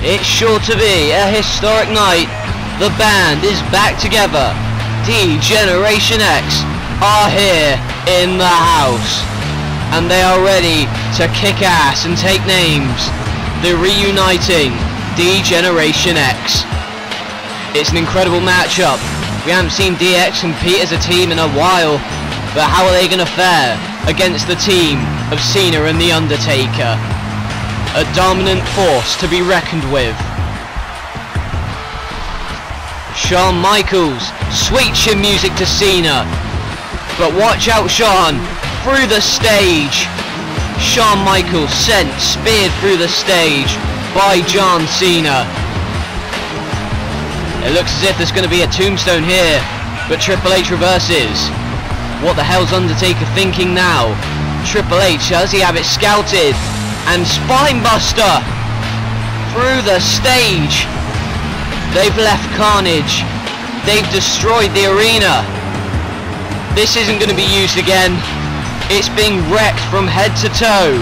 It's sure to be a historic night. The band is back together. D-Generation X are here in the house. And they are ready to kick ass and take names. The reuniting D-Generation X. It's an incredible matchup. We haven't seen DX compete as a team in a while. But how are they going to fare against the team of Cena and The Undertaker? A dominant force to be reckoned with. Shawn Michaels, sweet chin music to Cena. But watch out, Shawn, through the stage. Shawn Michaels sent, speared through the stage by John Cena. It looks as if there's going to be a tombstone here, but Triple H reverses. What the hell's Undertaker thinking now? Triple H, does he have it scouted? And Spinebuster through the stage. They've left carnage. They've destroyed the arena. This isn't going to be used again. It's being wrecked from head to toe.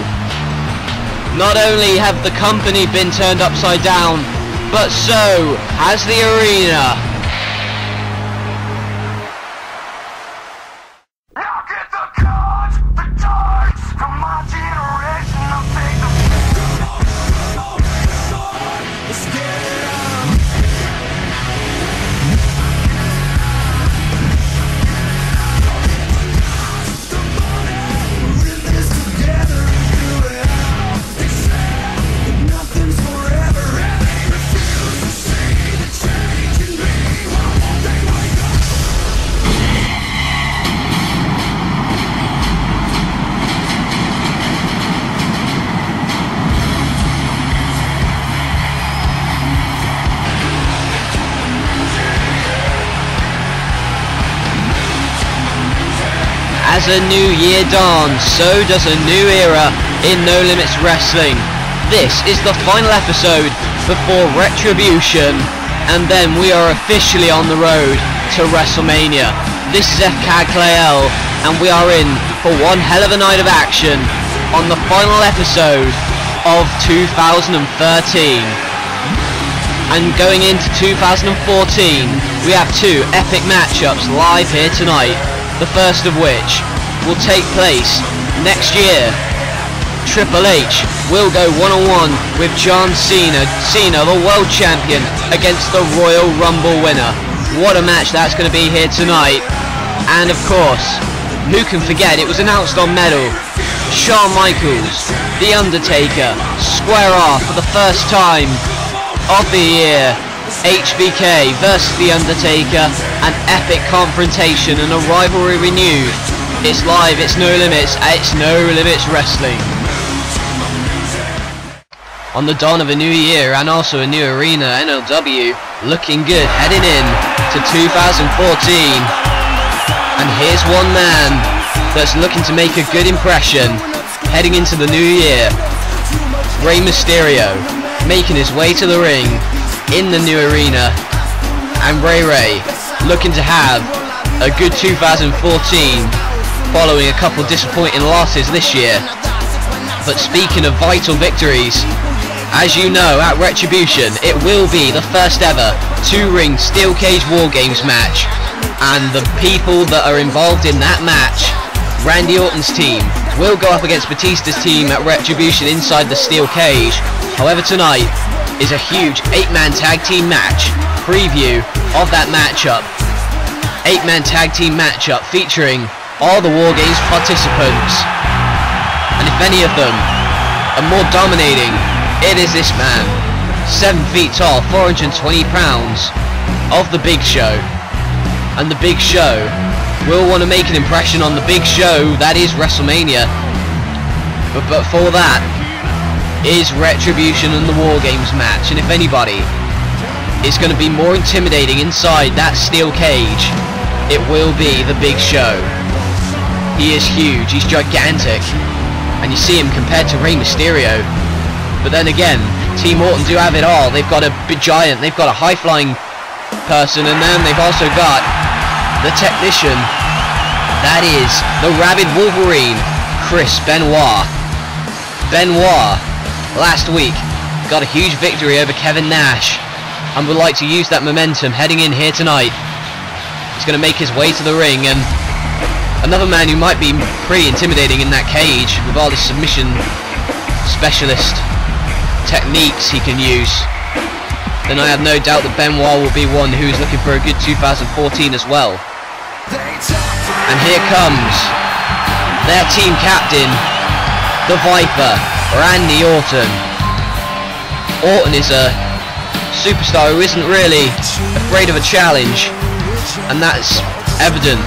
Not only have the company been turned upside down, but so has the arena. As a new year dawns, so does a new era in No Limits Wrestling. This is the final episode before Retribution, and then we are officially on the road to WrestleMania. This is FCAD Clael, and we are in for one hell of a night of action on the final episode of 2013. And going into 2014, we have two epic matchups live here tonight. The first of which will take place next year. Triple H will go one-on-one with John Cena, the world champion, against the Royal Rumble winner. What a match that's going to be here tonight. And of course, who can forget, it was announced on Metal, Shawn Michaels, The Undertaker, square off for the first time of the year. HBK versus The Undertaker, an epic confrontation and a rivalry renewed. It's live, it's No Limits Wrestling. On the dawn of a new year and also a new arena, NLW looking good heading in to 2014. And here's one man that's looking to make a good impression heading into the new year. Rey Mysterio making his way to the ring in the new arena, and Rey looking to have a good 2014 following a couple disappointing losses this year. But speaking of vital victories, as you know, at Retribution it will be the first ever two-ring steel cage war games match, and the people that are involved in that match, Randy Orton's team will go up against Batista's team at Retribution inside the steel cage. However, tonight is a huge 8-man tag team match preview of that matchup. 8-man tag team matchup featuring all the War Games participants. And if any of them are more dominating, it is this man, 7 feet tall, 420 pounds, of the Big Show. And the Big Show will want to make an impression on the big show that is WrestleMania. But for that is Retribution and the War Games match, and if anybody is going to be more intimidating inside that steel cage, it will be the Big Show. He is huge, he's gigantic, and you see him compared to Rey Mysterio. But then again, Team Orton do have it all. They've got a big giant, they've got a high-flying person, and then they've also got the technician that is the Rabid Wolverine, Benoit. Benoit last week got a huge victory over Kevin Nash and would like to use that momentum heading in here tonight. He's going to make his way to the ring, and another man who might be pretty intimidating in that cage with all the submission specialist techniques he can use. Then I have no doubt that Benoit will be one who is looking for a good 2014 as well. And here comes their team captain, the Viper, Randy Orton. Orton is a superstar who isn't really afraid of a challenge, and that's evident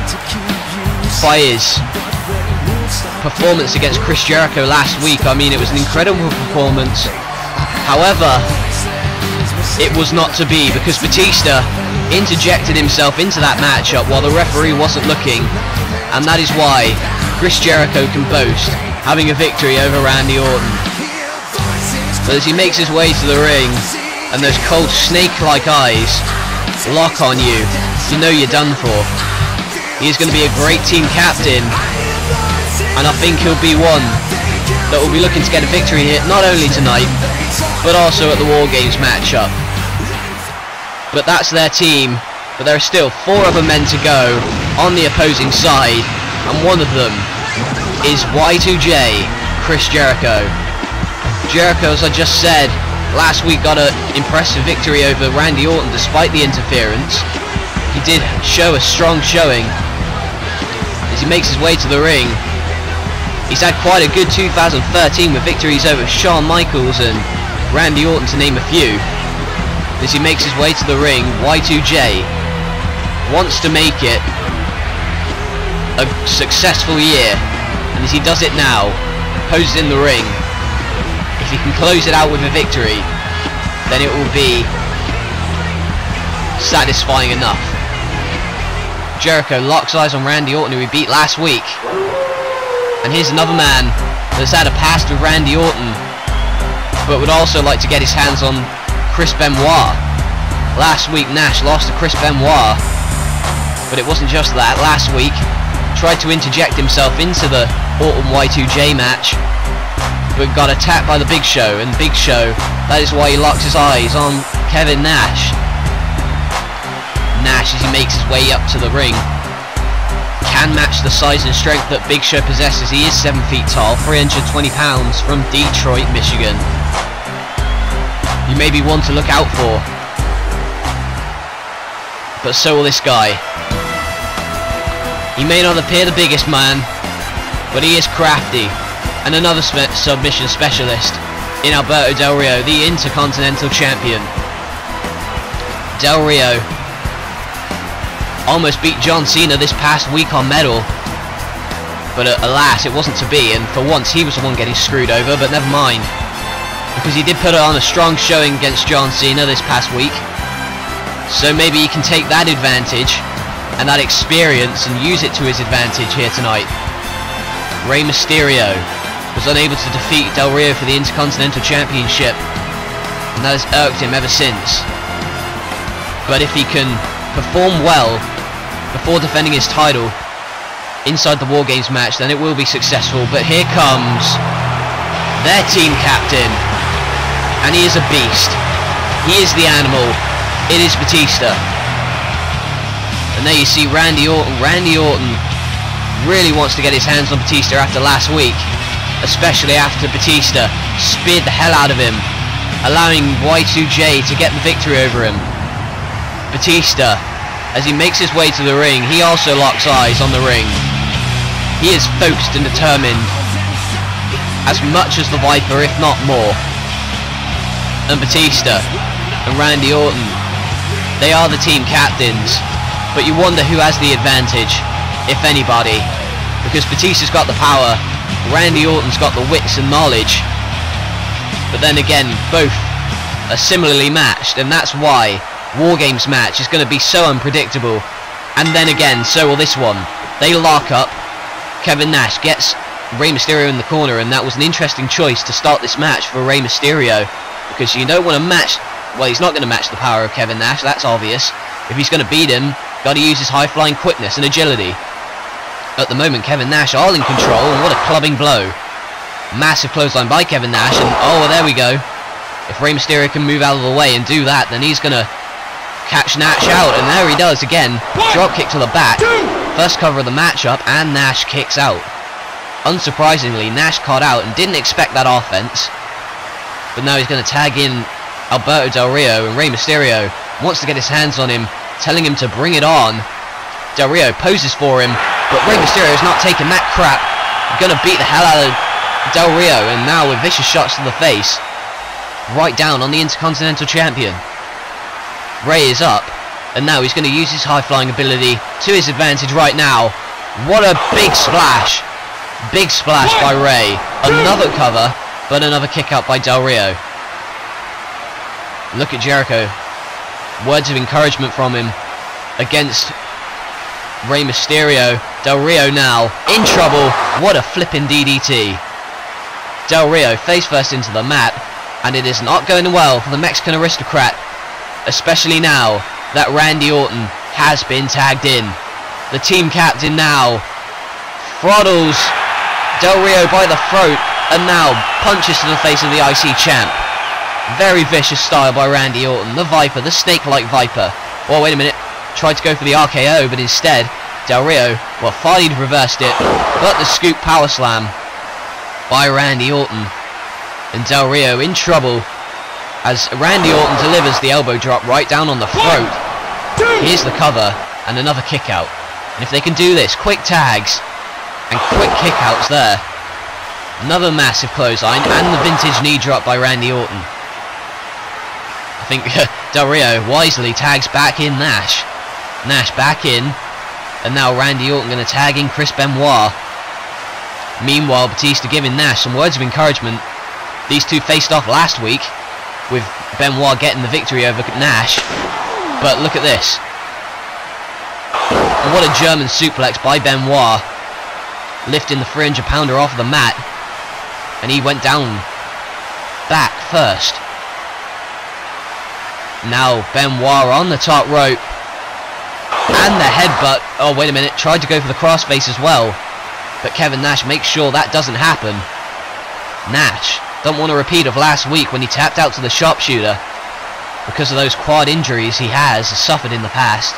by his performance against Chris Jericho last week. I mean, it was an incredible performance. However, it was not to be, because Batista interjected himself into that matchup while the referee wasn't looking, and that is why Chris Jericho can boast having a victory over Randy Orton. But as he makes his way to the ring, and those cold snake-like eyes lock on you, you know you're done for. He is going to be a great team captain, and I think he'll be one that will be looking to get a victory here, not only tonight, but also at the War Games matchup. But that's their team, but there are still 4 other men to go on the opposing side, and one of them is Y2J, Chris Jericho. Jericho, as I just said, last week got an impressive victory over Randy Orton despite the interference. He did show a strong showing as he makes his way to the ring. He's had quite a good 2013 with victories over Shawn Michaels and Randy Orton, to name a few. As he makes his way to the ring, Y2J wants to make it a successful year, and as he does it now, poses in the ring. If he can close it out with a victory, then it will be satisfying enough. Jericho locks eyes on Randy Orton, who he beat last week. And here's another man that's had a past with Randy Orton, but would also like to get his hands on Chris Benoit. Last week Nash lost to Chris Benoit, but it wasn't just that. Last week tried to interject himself into the Orton Y2J match, but got attacked by the Big Show, and Big Show, that is why he locks his eyes on Kevin Nash. Nash, as he makes his way up to the ring, can match the size and strength that Big Show possesses. He is 7 feet tall, 320 pounds, from Detroit, Michigan. You may be one to look out for, but so will this guy. He may not appear the biggest man, but he is crafty, and another submission specialist in Alberto Del Rio, the Intercontinental Champion. Del Rio almost beat John Cena this past week on Medal, but alas, it wasn't to be, and for once he was the one getting screwed over, but never mind, because he did put on a strong showing against John Cena this past week. So maybe he can take that advantage and that experience and use it to his advantage here tonight. Rey Mysterio was unable to defeat Del Rio for the Intercontinental Championship, and that has irked him ever since. But if he can perform well before defending his title inside the War Games match, then it will be successful. But here comes their team captain, and he is a beast. He is the animal. It is Batista. And there you see Randy Orton. Randy Orton really wants to get his hands on Batista after last week, especially after Batista speared the hell out of him, allowing Y2J to get the victory over him. Batista, as he makes his way to the ring, he also locks eyes on the ring. He is focused and determined, as much as the Viper, if not more. And Batista and Randy Orton, they are the team captains, but you wonder who has the advantage, if anybody, because Batista's got the power, Randy Orton's got the wits and knowledge, but then again, both are similarly matched, and that's why War Games match is going to be so unpredictable. And then again, so will this one. They lock up, Kevin Nash gets Rey Mysterio in the corner, and that was an interesting choice to start this match for Rey Mysterio, because you don't want to match, well, he's not going to match the power of Kevin Nash, that's obvious. If he's going to beat him, got to use his high-flying quickness and agility. At the moment, Kevin Nash all in control, and what a clubbing blow. Massive clothesline by Kevin Nash, and oh, well, there we go. If Rey Mysterio can move out of the way and do that, then he's gonna catch Nash out, and there he does again. Drop kick to the back. First cover of the matchup, and Nash kicks out. Unsurprisingly, Nash caught out and didn't expect that offense. But now he's gonna tag in Alberto Del Rio, and Rey Mysterio wants to get his hands on him, telling him to bring it on. Del Rio poses for him, but Rey Mysterio's not taking that crap. Gonna beat the hell out of Del Rio, and now with vicious shots to the face. Right down on the Intercontinental Champion. Rey is up, and now he's going to use his high-flying ability to his advantage right now. What a big splash. Big splash by Rey. Another cover, but another kick out by Del Rio. Look at Jericho. Words of encouragement from him against Rey Mysterio. Del Rio now in trouble. What a flipping DDT. Del Rio face first into the mat, and it is not going well for the Mexican aristocrat, especially now that Randy Orton has been tagged in. The team captain now throttles Del Rio by the throat, and now punches to the face of the IC champ. Very vicious style by Randy Orton, the Viper, the snake-like Viper. Oh, wait a minute, tried to go for the RKO, but instead Del Rio, well, thought he'd reversed it, but the scoop power slam by Randy Orton. And Del Rio in trouble as Randy Orton delivers the elbow drop right down on the throat. Here's the cover and another kick out. And if they can do this, quick tags and quick kick outs there. Another massive clothesline and the vintage knee drop by Randy Orton. I think Del Rio wisely tags back in Nash. Nash back in, and now Randy Orton going to tag in Chris Benoit. Meanwhile, Batista giving Nash some words of encouragement. These two faced off last week, with Benoit getting the victory over Nash. But look at this. And what a German suplex by Benoit, lifting the 300-pounder off the mat. And he went down back first. Now Benoit on the top rope. And the headbutt. Oh, wait a minute. Tried to go for the crossface as well. But Kevin Nash makes sure that doesn't happen. Nash don't want a repeat of last week when he tapped out to the sharpshooter because of those quad injuries he has suffered in the past.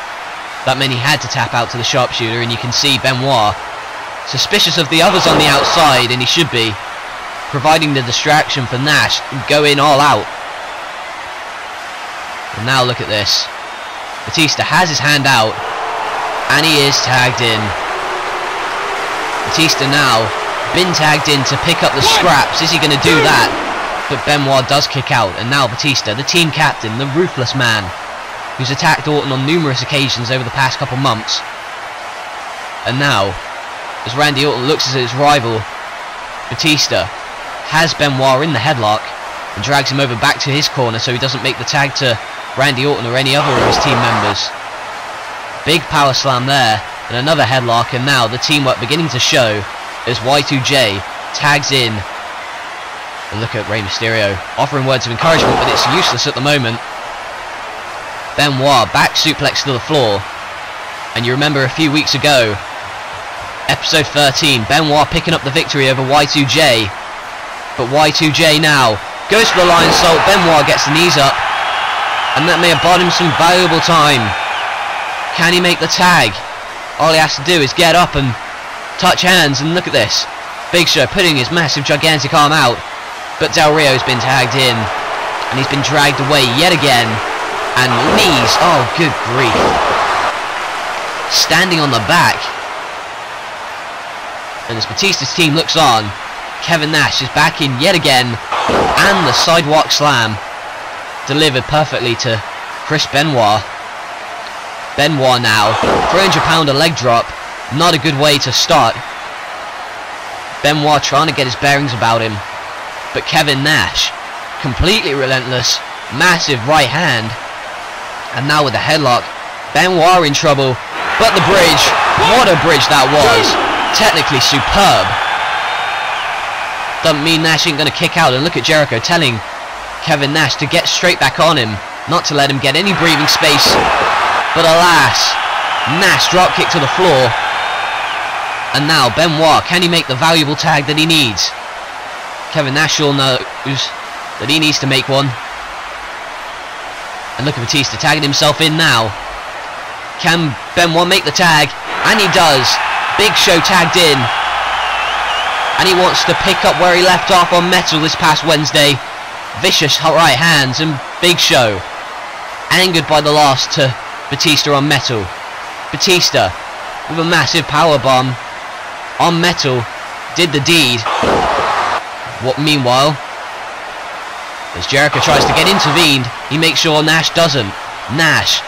That meant he had to tap out to the sharpshooter, and you can see Benoit suspicious of the others on the outside, and he should be, providing the distraction for Nash and go in all out. And now look at this. Batista has his hand out, and he is tagged in. Batista now been tagged in to pick up the scraps. Is he going to do that? But Benoit does kick out, and now Batista, the team captain, the ruthless man, who's attacked Orton on numerous occasions over the past couple months. And now, as Randy Orton looks at his rival, Batista has Benoit in the headlock and drags him over back to his corner so he doesn't make the tag to Randy Orton or any other of his team members. Big power slam there, and another headlock, and now the teamwork beginning to show as Y2J tags in. And look at Rey Mysterio offering words of encouragement, but it's useless at the moment. Benoit back suplex to the floor, and you remember a few weeks ago, episode 13, Benoit picking up the victory over Y2J, but Y2J now goes for the Lion Salt. Benoit gets the knees up, and that may have bought him some valuable time. Can he make the tag? All he has to do is get up and touch hands, and look at this. Big Show putting his massive gigantic arm out, but Del Rio's been tagged in, and he's been dragged away yet again, and knees, oh good grief. Standing on the back, and as Batista's team looks on, Kevin Nash is back in yet again, and the sidewalk slam delivered perfectly to Chris Benoit. Benoit now, 300-pounder leg drop, not a good way to start. Benoit trying to get his bearings about him, but Kevin Nash, completely relentless, massive right hand, and now with the headlock, Benoit in trouble, but the bridge, what a bridge that was, technically superb. Doesn't mean Nash ain't going to kick out, and look at Jericho telling Kevin Nash to get straight back on him, not to let him get any breathing space. But alas, Nash drop kick to the floor, and now Benoit, can he make the valuable tag that he needs? Kevin Nash all knows that he needs to make one. And look at Batista tagging himself in now. Can Benoit make the tag? And he does. Big Show tagged in. And he wants to pick up where he left off on Metal this past Wednesday. Vicious right hands, and Big Show angered by the loss to Batista on Metal. Batista with a massive power bomb on Metal did the deed. What meanwhile, as Jericho tries to get intervened, he makes sure Nash doesn't. Nash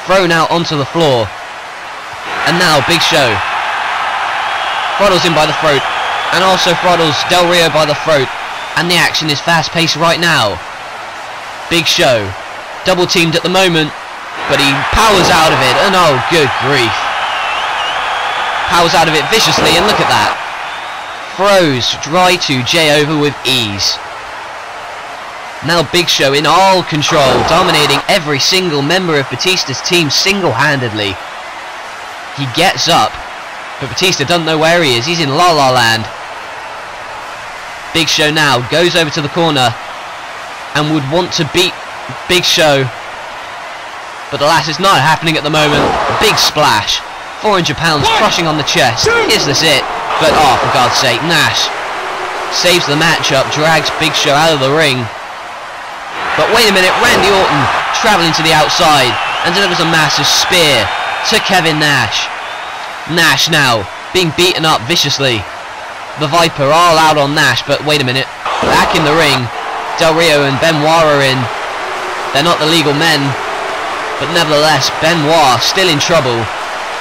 thrown out onto the floor, and now Big Show throttles him by the throat, and also throttles Del Rio by the throat, and the action is fast paced right now. Big Show double teamed at the moment, but he powers out of it, and oh good grief, powers out of it viciously, and look at that, throws Dry 2J over with ease. Now Big Show in all control, dominating every single member of Batista's team single-handedly. He gets up, but Batista doesn't know where he is. He's in La La Land. Big Show now goes over to the corner and would want to beat Big Show, but alas, it's not happening at the moment. Big splash, 400 pounds crushing on the chest. Is this it? But oh, for God's sake, Nash saves the matchup, drags Big Show out of the ring. But wait a minute, Randy Orton travelling to the outside and delivers a massive spear to Kevin Nash. Nash now being beaten up viciously. The Viper all out on Nash, but wait a minute, back in the ring, Del Rio and Benoit are in. They're not the legal men, but nevertheless, Benoit still in trouble.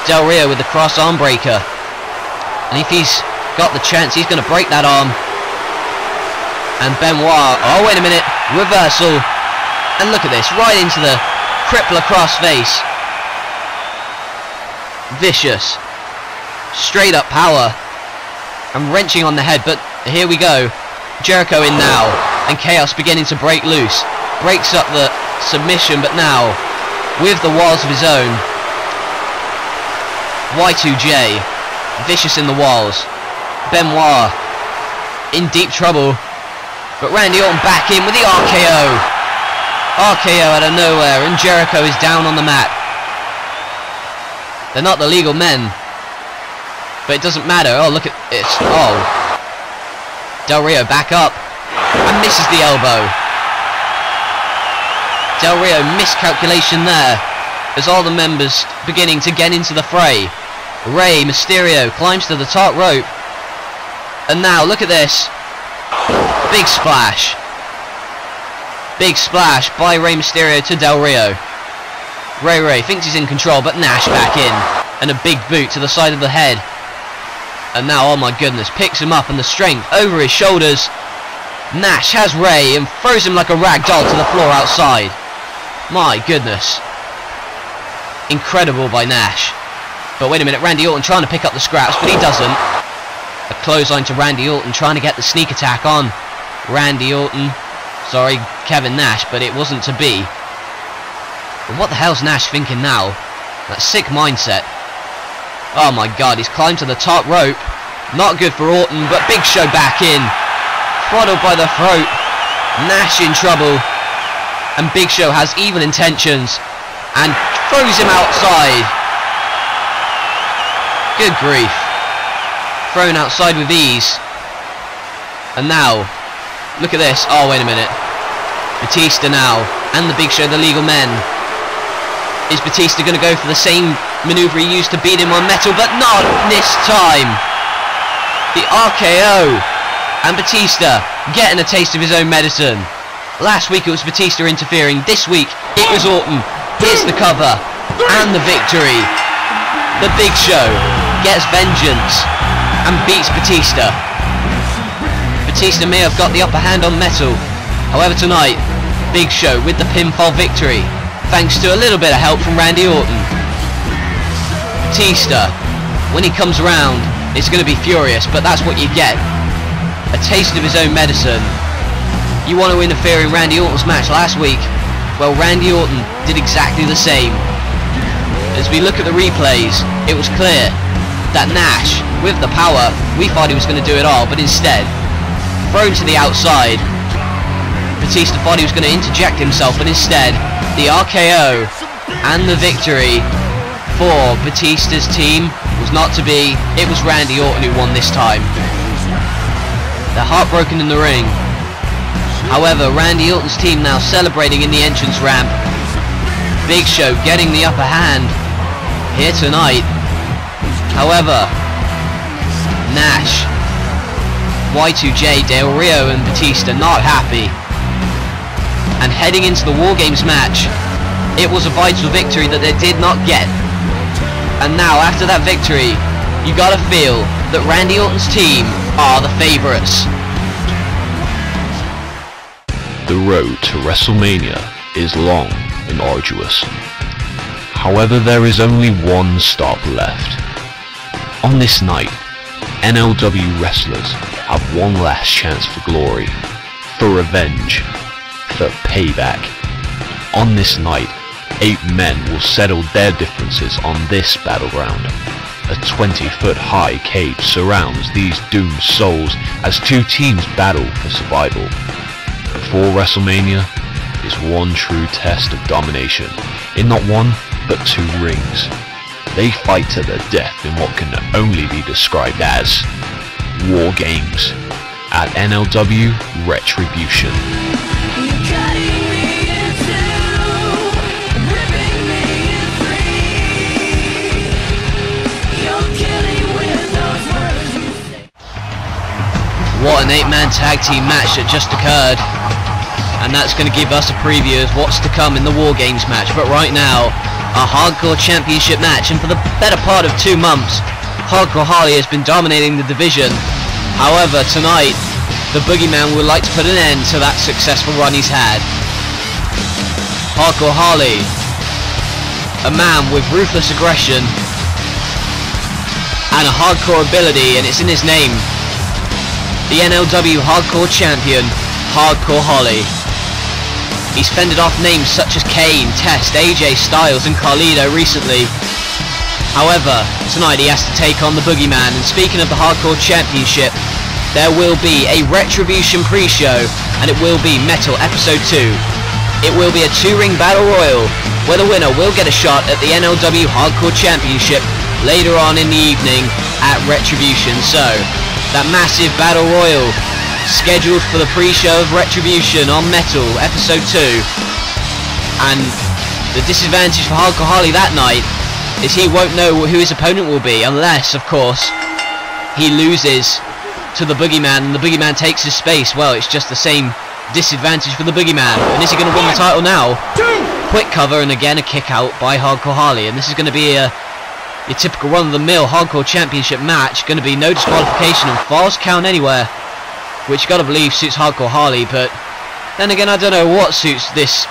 Del Rio with the cross arm breaker, and if he's got the chance, he's going to break that arm. And Benoit, oh wait a minute, reversal, and look at this, right into the crippler cross face. Vicious, straight up power, and wrenching on the head, but here we go. Jericho in now, and chaos beginning to break loose. Breaks up the submission, but now, with the walls of his own, Y2J, vicious in the walls. Benoit in deep trouble. But Randy Orton back in with the RKO. RKO out of nowhere, and Jericho is down on the mat. They're not the legal men, but it doesn't matter. Oh, look at it. Oh. Del Rio back up, and misses the elbow. Del Rio miscalculation there, as all the members beginning to get into the fray. Rey Mysterio climbs to the top rope, and now look at this. Big splash. Big splash by Rey Mysterio to Del Rio. Ray thinks he's in control, but Nash back in. And a big boot to the side of the head. And now, oh my goodness, picks him up, and the strength over his shoulders. Nash has Rey and throws him like a rag doll to the floor outside. My goodness. Incredible by Nash. But wait a minute, Randy Orton trying to pick up the scraps, but he doesn't. A clothesline to Randy Orton, trying to get the sneak attack on Randy Orton. Sorry, Kevin Nash, but it wasn't to be. But what the hell's Nash thinking now? That sick mindset. Oh my God, he's climbed to the top rope. Not good for Orton, but Big Show back in. Throttled by the throat. Nash in trouble. And Big Show has evil intentions and throws him outside. Good grief. Thrown outside with ease. And now, look at this. Oh, wait a minute. Batista now, and the Big Show, the legal men. Is Batista going to go for the same maneuver he used to beat him on Metal, but not this time. The RKO. And Batista getting a taste of his own medicine. Last week it was Batista interfering. This week it was Orton. Here's the cover and the victory. The Big Show gets vengeance and beats Batista. Batista may have got the upper hand on Metal. However, tonight, Big Show with the pinfall victory, thanks to a little bit of help from Randy Orton. Batista, when he comes around, is going to be furious, but that's what you get. A taste of his own medicine. You want to interfere in Randy Orton's match last week? Well, Randy Orton did exactly the same. As we look at the replays, it was clear that Nash, with the power, we thought he was going to do it all, but instead, thrown to the outside, Batista thought he was going to interject himself, but instead, the RKO and the victory for Batista's team was not to be. It was Randy Orton who won this time. They're heartbroken in the ring. However, Randy Orton's team now celebrating in the entrance ramp. Big Show getting the upper hand here tonight. However, Nash, Y2J, Del Rio and Batista not happy. And heading into the War Games match, it was a vital victory that they did not get. And now, after that victory, you gotta feel that Randy Orton's team are the favourites. The road to WrestleMania is long and arduous. However, there is only one stop left. On this night, NLW wrestlers have one last chance for glory, for revenge, for payback. On this night, 8 men will settle their differences on this battleground. A 20-foot high cage surrounds these doomed souls as 2 teams battle for survival. Before WrestleMania is one true test of domination, in not one, but 2 rings. They fight to the death in what can only be described as War Games at NLW Retribution. What an 8-man tag team match that just occurred. And that's going to give us a preview of what's to come in the War Games match. But right now, a Hardcore Championship match, and for the better part of 2 months, Hardcore Holly has been dominating the division. However, tonight, the Boogeyman would like to put an end to that successful run he's had. Hardcore Holly, a man with ruthless aggression and a hardcore ability, and it's in his name. The NLW Hardcore Champion, Hardcore Holly. He's fended off names such as Kane, Test, AJ Styles and Carlito recently. However, tonight he has to take on the Boogeyman, and speaking of the Hardcore Championship, there will be a Retribution pre-show, and it will be Metal Episode 2. It will be a 2-ring battle royal, where the winner will get a shot at the NLW Hardcore Championship later on in the evening at Retribution. So, that massive battle royal scheduled for the pre-show of Retribution on Metal Episode 2. And the disadvantage for Hardcore Holly that night is he won't know who his opponent will be, unless, of course, he loses to the Boogeyman and the Boogeyman takes his space. Well, it's just the same disadvantage for the Boogeyman. And is he going to win the title now? Quick cover, and again a kick out by Hardcore Holly. And this is going to be your typical run-of-the-mill Hardcore Championship match. Going to be no disqualification and false count anywhere, which you got to believe suits Hardcore Holly. But then again, I don't know what suits this.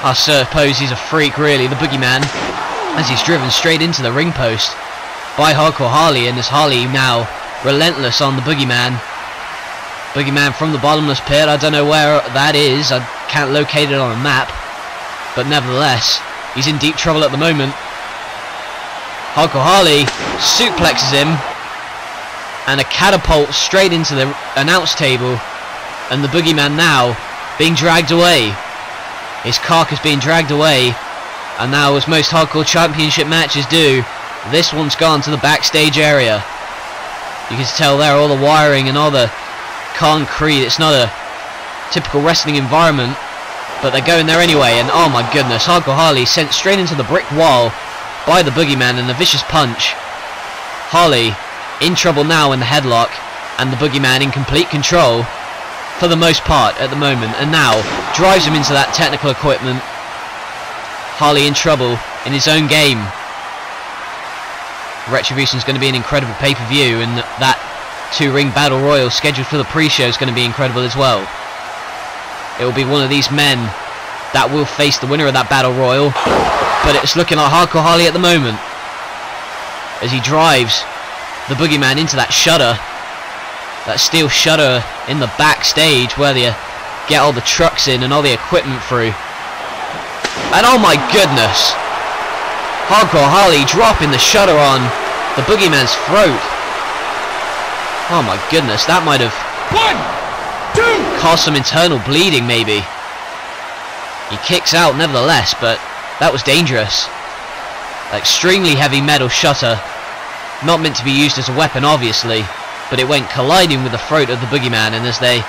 I suppose he's a freak, really, the Boogeyman, as he's driven straight into the ring post by Hardcore Holly, and as Holly now relentless on the Boogeyman. Boogeyman from the bottomless pit. I don't know where that is. I can't locate it on a map, but nevertheless, he's in deep trouble at the moment. Hardcore Holly suplexes him, and a catapult straight into the announce table, and the Boogeyman now being dragged away. His carcass being dragged away, and now, as most Hardcore Championship matches do, this one's gone to the backstage area. You can tell there all the wiring and all the concrete. It's not a typical wrestling environment, but they're going there anyway. And oh my goodness, Hardcore Holly sent straight into the brick wall by the Boogeyman, and a vicious punch. Holly in trouble now in the headlock, and the Boogeyman in complete control for the most part at the moment, and now drives him into that technical equipment. Holly in trouble in his own game. Retribution is going to be an incredible pay-per-view, and that 2-ring battle royal scheduled for the pre-show is going to be incredible as well. It will be one of these men that will face the winner of that battle royal, but it's looking like Hardcore Holly at the moment, as he drives the Boogeyman into that shutter, that steel shutter in the backstage where they get all the trucks in and all the equipment through. And oh my goodness, Hardcore Holly dropping the shutter on the Boogeyman's throat. Oh my goodness, that might have cause some internal bleeding maybe. He kicks out nevertheless, but that was dangerous. Extremely heavy metal shutter. Not meant to be used as a weapon obviously, but it went colliding with the throat of the Boogeyman, and as they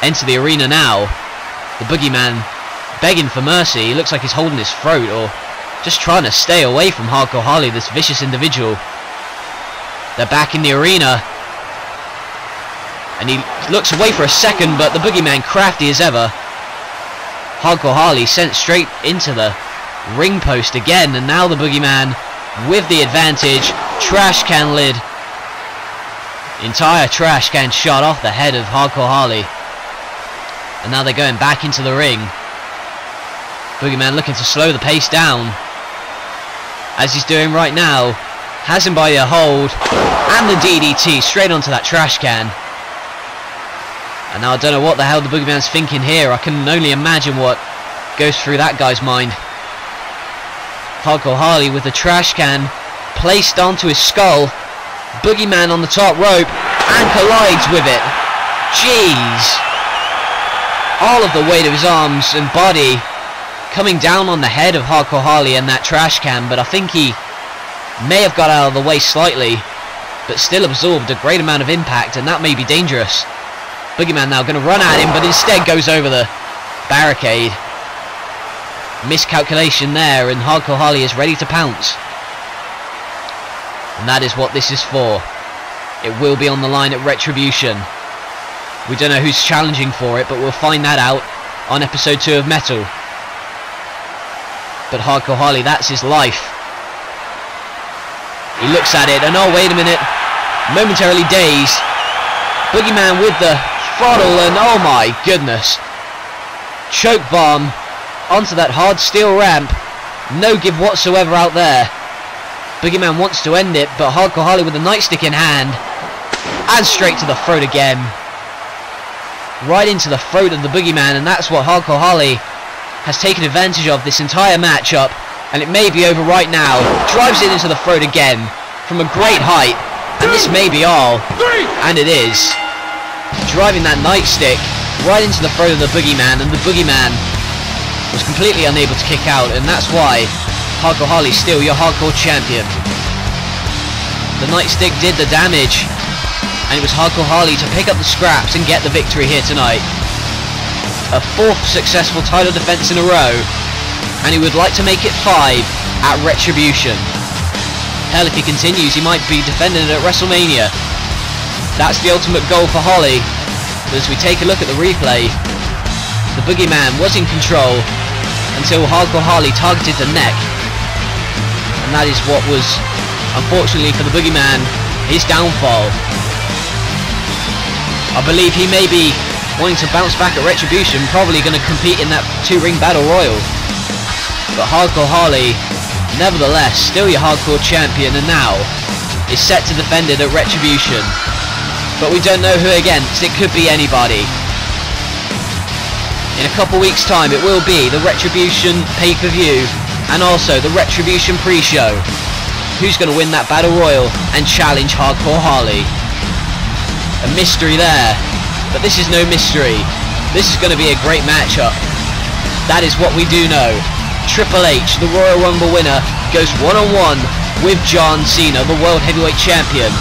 enter the arena now, the Boogeyman begging for mercy. He looks like he's holding his throat or just trying to stay away from Hardcore Holly, this vicious individual. They're back in the arena, and he looks away for a second, but the Boogeyman, crafty as ever. Hardcore Holly sent straight into the ring post again, and now the Boogeyman with the advantage. Trash can lid. Entire trash can shot off the head of Hardcore Holly. And now they're going back into the ring. Boogeyman looking to slow the pace down, as he's doing right now. Has him by the hold, and the DDT straight onto that trash can. And now I don't know what the hell the Boogeyman's thinking here. I can only imagine what goes through that guy's mind. Hardcore Holly with the trash can placed onto his skull. Boogeyman on the top rope and collides with it. Jeez. All of the weight of his arms and body coming down on the head of Hardcore Holly and that trash can, but I think he may have got out of the way slightly, but still absorbed a great amount of impact, and that may be dangerous. Boogeyman now going to run at him, but instead goes over the barricade. Miscalculation there, and Hardcore Holly is ready to pounce. And that is what this is for. It will be on the line at Retribution. We don't know who's challenging for it, but we'll find that out on episode 2 of Metal. But Hardcore Holly, that's his life. He looks at it, and oh wait a minute, momentarily dazed. Boogeyman with the throttle, and oh my goodness. Choke bomb onto that hard steel ramp. No give whatsoever out there. Boogeyman wants to end it, but Hardcore Holly with the nightstick in hand, and straight to the throat again. Right into the throat of the Boogeyman, and that's what Hardcore Holly has taken advantage of this entire matchup, and it may be over right now. Drives it into the throat again from a great height, and this may be all, and it is. Driving that nightstick right into the throat of the Boogeyman, and the Boogeyman was completely unable to kick out, and that's why Hardcore Holly's still your hardcore champion. The nightstick did the damage, and it was Hardcore Holly to pick up the scraps and get the victory here tonight. A 4th successful title defense in a row, and he would like to make it 5 at Retribution. Hell, if he continues, he might be defending it at WrestleMania. That's the ultimate goal for Holly. But as we take a look at the replay, the Boogeyman was in control until Hardcore Holly targeted the neck, and that is what was, unfortunately for the Boogeyman, his downfall. I believe he may be wanting to bounce back at Retribution, probably going to compete in that 2-ring battle royal. But Hardcore Holly, nevertheless, still your hardcore champion, and now is set to defend it at Retribution. But we don't know who against. It could be anybody. In a couple weeks time it will be the Retribution pay-per-view and also the Retribution pre-show. Who's going to win that battle royal and challenge Hardcore Holly? A mystery there, but this is no mystery. This is going to be a great matchup. That is what we do know. Triple H, the Royal Rumble winner, goes one-on-one with John Cena, the World Heavyweight Champion.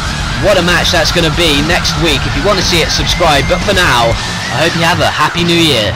What a match that's going to be next week. If you want to see it, subscribe. But for now, I hope you have a happy new year.